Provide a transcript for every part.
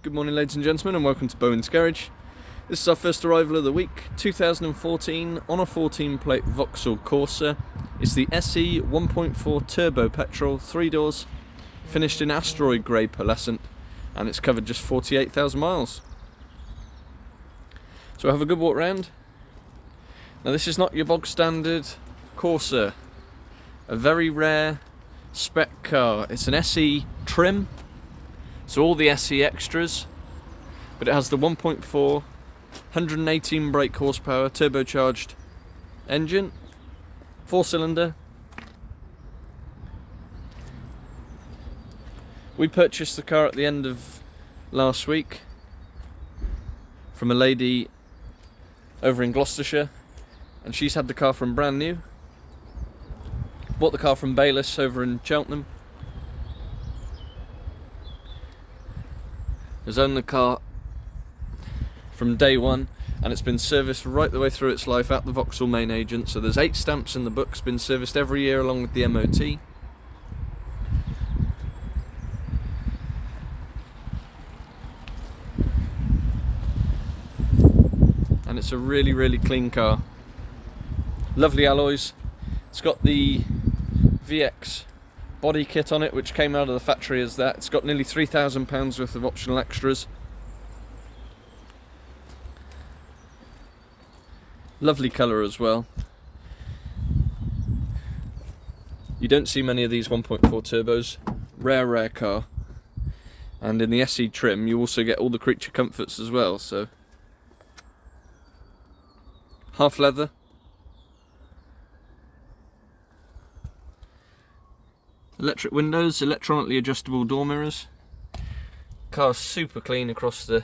Good morning ladies and gentlemen, and welcome to Bowen's Garage. This is our first arrival of the week, 2014 on a 14 plate Vauxhall Corsa. It's the SE 1.4 turbo petrol, 3 doors, finished in Asteroid grey pearlescent, and it's covered just 48,000 miles. So have a good walk round. Now this is not your bog standard Corsa, a very rare spec car. It's an SE trim, so all the SE extras, but it has the 1.4 118 brake horsepower turbocharged engine, 4-cylinder. We purchased the car at the end of last week from a lady over in Gloucestershire, and she's had the car from brand new. Bought the car from Bayliss over in Cheltenham. Has owned the car from day one, and it's been serviced right the way through its life at the Vauxhall main agent. So there's 8 stamps in the book. It's been serviced every year along with the MOT. And it's a really clean car. Lovely alloys. It's got the VX body kit on it, which came out of the factory as that. It's got nearly £3,000 worth of optional extras. Lovely colour as well. You don't see many of these 1.4 turbos. Rare car. And in the SE trim you also get all the creature comforts as well. So half leather. Electric windows, electronically adjustable door mirrors. Car's super clean across the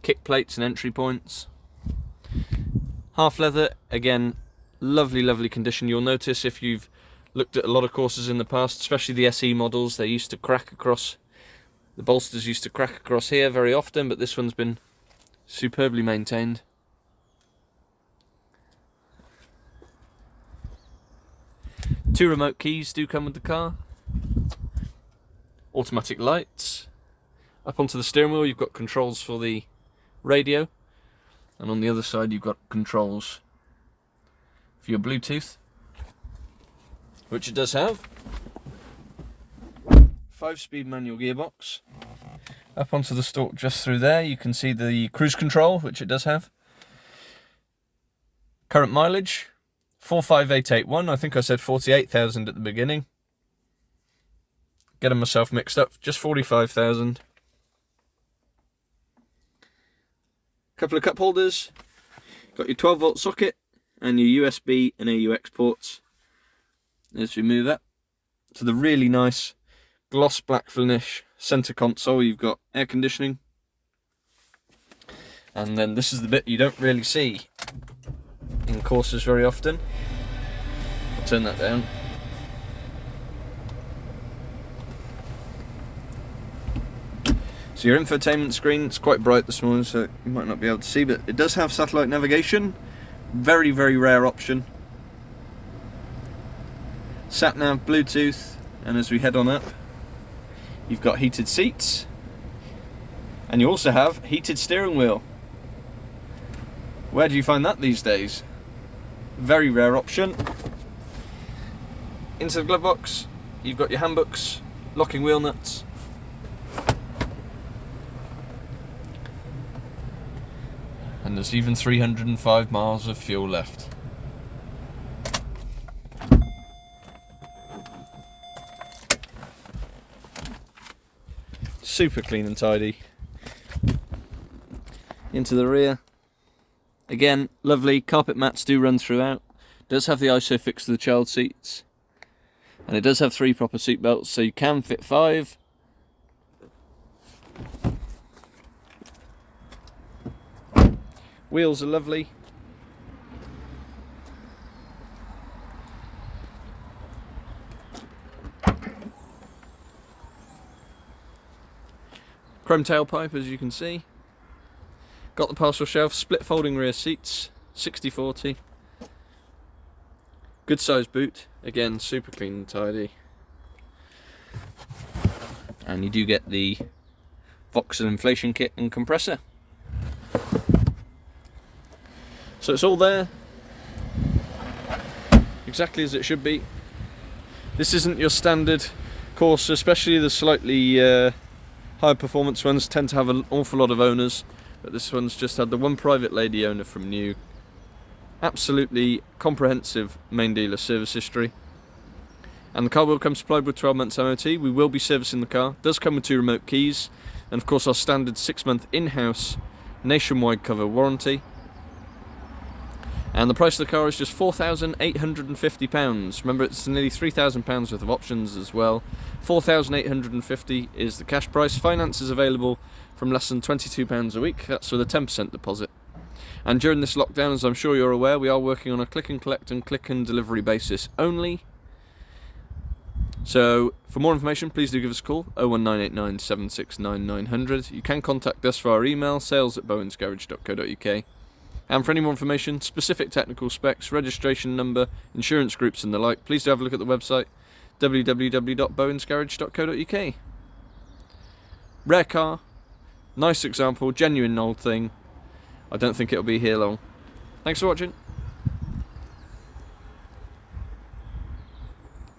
kick plates and entry points. Half leather, again, lovely condition. You'll notice if you've looked at a lot of Corsas in the past, especially the SE models, they used to crack across, the bolsters used to crack across here very often, but this one's been superbly maintained. Two remote keys do come with the car. Automatic lights. Up onto the steering wheel you've got controls for the radio, and on the other side you've got controls for your Bluetooth, which it does have. 5-speed manual gearbox. Up onto the stalk just through there you can see the cruise control, which it does have. Current mileage 45881. I think I said 48,000 at the beginning. Getting myself mixed up, just 45,000. Couple of cup holders. Got your 12-volt socket and your USB and AUX ports. As we move up to the really nice gloss black finish center console, you've got air conditioning. And then this is the bit you don't really see in Corsas very often. I'll turn that down. So your infotainment screen, it's quite bright this morning, so you might not be able to see, but it does have satellite navigation. Very rare option. Sat nav, Bluetooth, and as we head on up, you've got heated seats, and you also have heated steering wheel. Where do you find that these days? Very rare option. Into the glove box, you've got your handbooks, locking wheel nuts. And there's even 305 miles of fuel left. Super clean and tidy. Into the rear. Again, lovely. Carpet mats do run throughout. Does have the ISOFIX to the child seats. And it does have 3 proper seat belts, so you can fit 5. Wheels are lovely. Chrome tailpipe, as you can see. Got the parcel shelf, split folding rear seats, 60/40. Good sized boot, again super clean and tidy. And you do get the Vauxhall inflation kit and compressor. So it's all there, exactly as it should be. This isn't your standard Corsa, especially the slightly higher performance ones tend to have an awful lot of owners, but this one's just had the one private lady owner from new. Absolutely comprehensive main dealer service history. And the car will come supplied with 12 months MOT. We will be servicing the car. It does come with 2 remote keys, and of course our standard 6-month in-house nationwide cover warranty. And the price of the car is just £4,850. Remember, it's nearly £3,000 worth of options as well. £4,850 is the cash price. Finance is available from less than £22 a week. That's with a 10% deposit. And during this lockdown, as I'm sure you're aware, we are working on a click and collect and click and delivery basis only. So for more information, please do give us a call, 01989 769 900. You can contact us via our email, sales@bowensgarage.co.uk. And for any more information, specific technical specs, registration number, insurance groups and the like, please do have a look at the website, www.bowensgarage.co.uk. Rare car, nice example, genuine old thing. I don't think it'll be here long. Thanks for watching.